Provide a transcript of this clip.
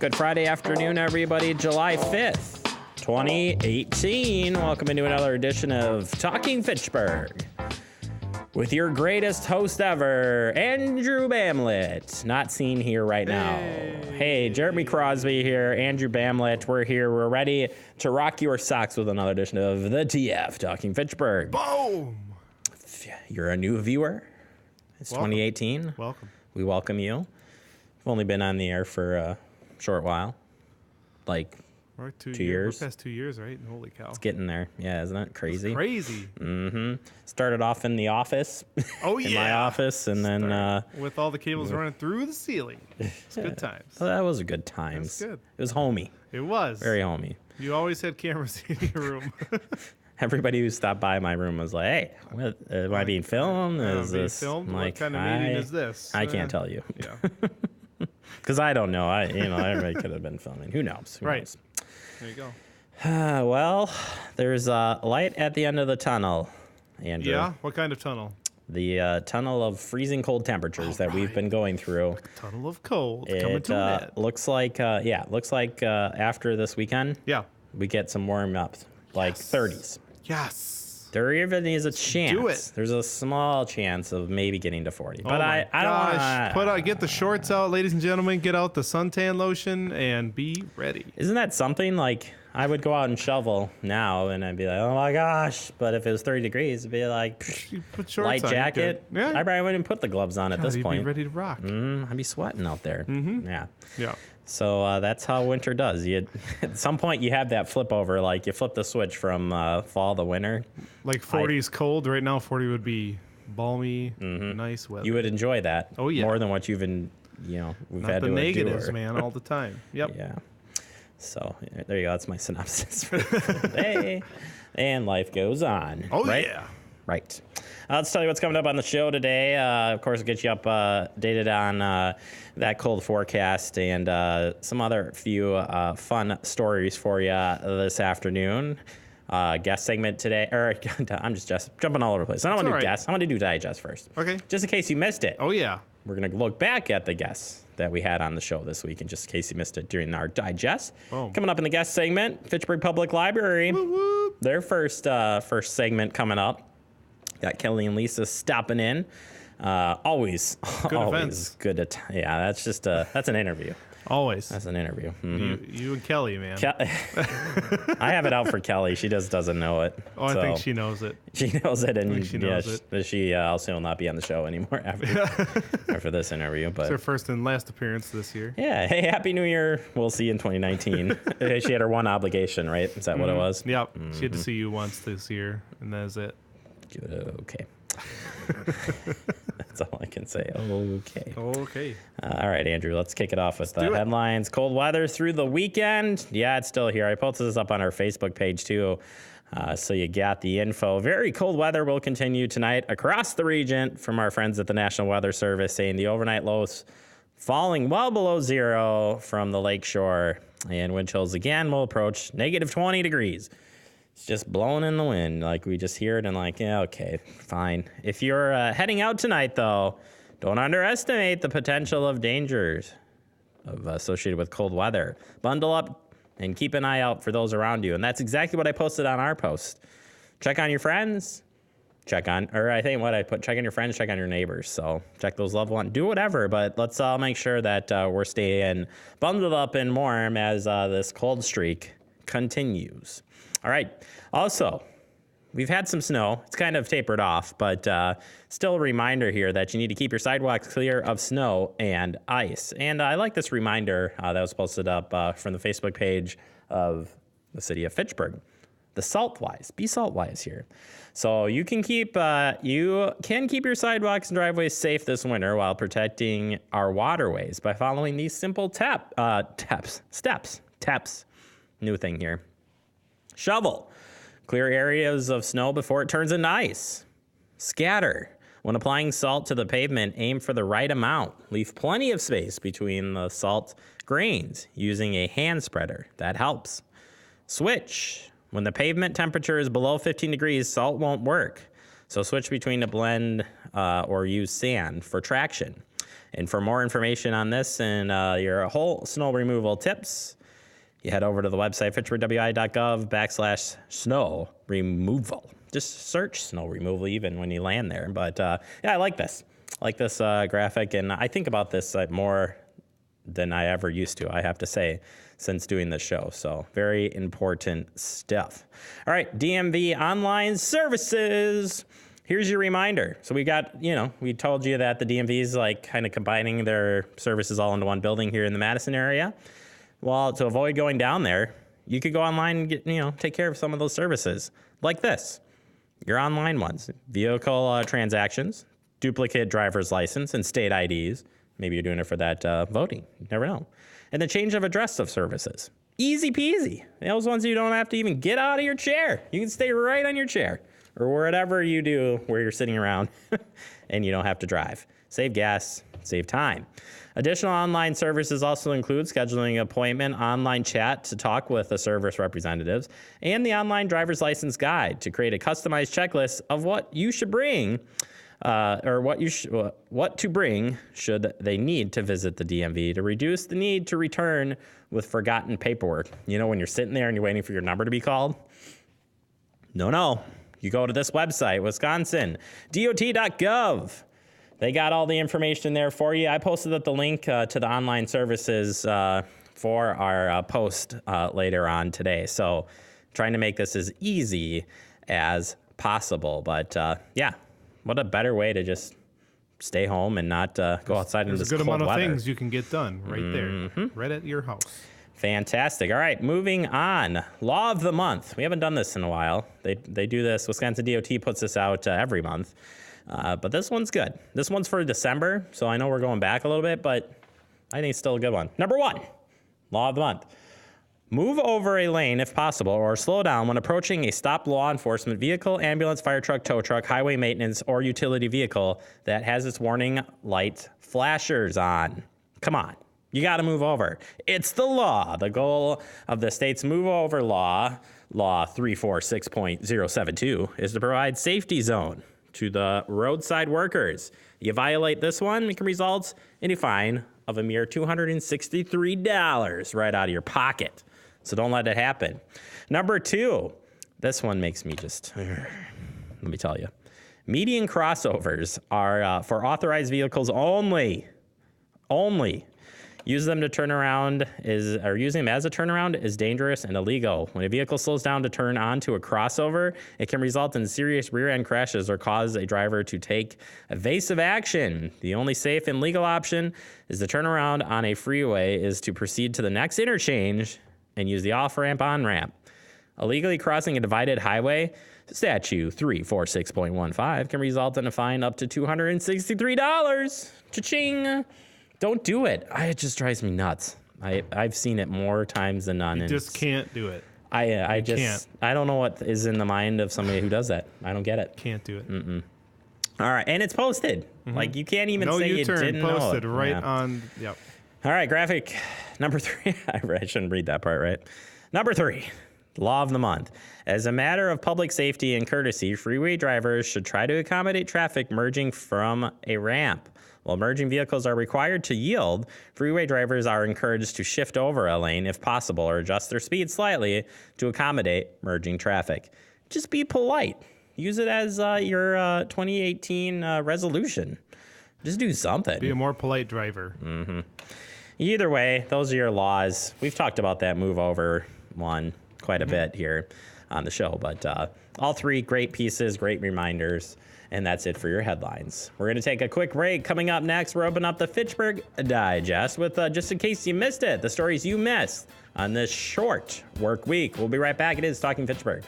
Good Friday afternoon, everybody. July 5th, 2018. Welcome into another edition of Talking Fitchburg with your greatest host ever, Andrew Bamlett. Not seen here right now. Hey, Jeremy Crosby here, Andrew Bamlett. We're here. We're ready to rock your socks with another edition of the TF Talking Fitchburg. Boom! If you're a new viewer, it's 2018. Welcome. We welcome you. We've only been on the air for a short while, like We're 2 years. We're past 2 years, right? Holy cow. It's getting there. Yeah, isn't that crazy? It's crazy. Mm-hmm. Started off in the office. Oh, in yeah. my office, and then with all the cables running through the ceiling. It's good times. So that was a good times. That's good. It was homey. It was. Very homey. You always had cameras in your room. Everybody who stopped by my room was like, "Hey, what, am I being filmed? Is being this filmed? like, what kind of meeting is this? I can't tell you. Yeah. Because I don't know. Everybody could have been filming. Who knows? Who Right. knows? There you go. Well, there's a light at the end of the tunnel, Andrew. Yeah? What kind of tunnel? The tunnel of freezing cold temperatures that we've been going through. Tunnel of cold coming to an end. Looks like after this weekend, Yeah. we get some warm up, like 30s. Yes. There even is a chance. do it. There's a small chance of maybe getting to 40. But Oh I my gosh. don't want to. Get the shorts out, ladies and gentlemen. Get out the suntan lotion and be ready. Isn't that something like I would go out and shovel now and I'd be like, oh my gosh. But if it was 30 degrees, it'd be like You put shorts light on, you're jacket. good. Yeah. I probably wouldn't put the gloves on at this You'd point. be ready to rock. I'd be sweating out there. Mm-hmm. Yeah. Yeah. So that's how winter does. At some point, you have that flip over, like you flip the switch from fall to winter. Like 40 is cold. Right now, 40 would be balmy, nice weather. You would enjoy that. Oh, yeah. More than what we've been, we've Not had the to negatives, endure. man, all the time. Yep. Yeah. So there you go. That's my synopsis for the day. And life goes on. Oh, right? yeah. Right. Let's tell you what's coming up on the show today. Of course, we'll get you updated on that cold forecast and some other few fun stories for you this afternoon. Guest segment today. I'm just jumping all over the place. I don't want to do guests. I want to do digest first. Okay. Just in case you missed it. Oh, yeah. We're going to look back at the guests that we had on the show this week, and just in case you missed it during our digest. Boom. Coming up in the guest segment, Fitchburg Public Library. Whoop, whoop. Their first segment coming up. Got Kelly and Lisa stopping in. Always events. good. Yeah, that's just that's an interview. Always. That's an interview. Mm-hmm. You and Kelly, man. I have it out for Kelly. She just doesn't know it. Oh, I think she knows it. She knows it, and she knows she also will not be on the show anymore after this interview. But It's her first and last appearance this year. yeah, hey, Happy New Year. We'll see you in 2019. She had her one obligation, right? Is that what it was? Yep. She had to see you once this year, and that's it. Okay. That's all I can say. Okay. Okay. All right, Andrew, let's kick it off with the do it. headlines. Cold weather through the weekend. Yeah, it's still here. I posted this up on our Facebook page, too, so you got the info. Very cold weather will continue tonight across the region from our friends at the National Weather Service, saying the overnight lows falling well below zero from the lakeshore, and wind chills again will approach negative 20 degrees. It's just blowing in the wind. Like, we just hear it and like, yeah, okay, fine. If you're heading out tonight, though, don't underestimate the potential of dangers associated with cold weather. Bundle up and keep an eye out for those around you. And that's exactly what I posted on our post. Check on your friends. Check on your friends, check on your neighbors. So check those loved ones. Do whatever, but let's all make sure that we're staying bundled up and warm as this cold streak continues. All right. Also, we've had some snow. It's kind of tapered off, but still a reminder here that you need to keep your sidewalks clear of snow and ice. And I like this reminder that was posted up from the Facebook page of the City of Fitchburg. The salt-wise. Be salt-wise here. So you can keep your sidewalks and driveways safe this winter while protecting our waterways by following these simple steps. New thing here. Shovel. Clear areas of snow before it turns into ice. Scatter. When applying salt to the pavement, aim for the right amount. Leave plenty of space between the salt grains using a hand spreader. That helps. Switch. When the pavement temperature is below 15 degrees, salt won't work. So switch between a blend or use sand for traction. And for more information on this and your whole snow removal tips, you head over to the website, fitchburgwi.gov/snow removal. Just search snow removal even when you land there. But yeah, I like this. I like this graphic, and I think about this more than I ever used to, I have to say, since doing this show. So very important stuff. All right, DMV online services. Here's your reminder. So we got, we told you that the DMV is like kind of combining their services all into one building here in the Madison area. Well, to avoid going down there, you could go online and get, take care of some of those services like this. Your online ones, vehicle transactions, duplicate driver's license, and state IDs. Maybe you're doing it for that voting. You never know. And the change of address of services. Easy peasy. Those ones you don't have to even get out of your chair. You can stay right on your chair or whatever you do where you're sitting around and you don't have to drive. Save gas, save time. Additional online services also include scheduling an appointment, online chat to talk with the service representatives, and the online driver's license guide to create a customized checklist of what you should bring, or what to bring should they need to visit the DMV to reduce the need to return with forgotten paperwork. When you're sitting there and you're waiting for your number to be called? No. You go to this website, wisconsin.dot.gov. They got all the information there for you. I posted up the link to the online services for our post later on today. So trying to make this as easy as possible. But yeah, what a better way to just stay home and not go outside in this cold weather. There's a good amount of things you can get done right there, right at your house. Fantastic. All right, moving on. Law of the month. We haven't done this in a while. They do this. Wisconsin DOT puts this out every month. But this one's good. This one's for December, so I know we're going back a little bit, but I think it's still a good one. Number 1, law of the month. Move over a lane if possible or slow down when approaching a stopped law enforcement vehicle, ambulance, fire truck, tow truck, highway maintenance, or utility vehicle that has its warning light flashers on. Come on. You got to move over. It's the law. The goal of the state's move over law 346.072, is to provide safety zone to the roadside workers. You violate this one, it can result in a fine of a mere $263 right out of your pocket. So don't let it happen. Number 2, this one makes me just, let me tell you. Median crossovers are for authorized vehicles only. Use them to turn around using them as a turnaround is dangerous and illegal. When a vehicle slows down to turn onto a crossover, it can result in serious rear-end crashes or cause a driver to take evasive action. The only safe and legal option is to turn around on a freeway is to proceed to the next interchange and use the off-ramp, on-ramp. Illegally crossing a divided highway, statute 346.15, can result in a fine up to $263. Cha-ching! Don't do it. It just drives me nuts. I've seen it more times than none. You just can't do it. I don't know what is in the mind of somebody who does that. I don't get it. Can't do it. All right, and it's posted. Like you can't even say you didn't know it. Posted right on. Yep. All right, graphic number 3. I shouldn't read that part, right? Number 3. Law of the month. As a matter of public safety and courtesy, freeway drivers should try to accommodate traffic merging from a ramp. While merging vehicles are required to yield, freeway drivers are encouraged to shift over a lane if possible or adjust their speed slightly to accommodate merging traffic. Just be polite. Use it as your 2018 resolution. Just do something. Be a more polite driver. Either way, those are your laws. We've talked about that move over one quite a bit here on the show, but all 3 great pieces, great reminders. And that's it for your headlines. We're going to take a quick break. Coming up next, we're opening up the Fitchburg Digest with, just in case you missed it, the stories you missed on this short work week. We'll be right back. It is Talking Fitchburg.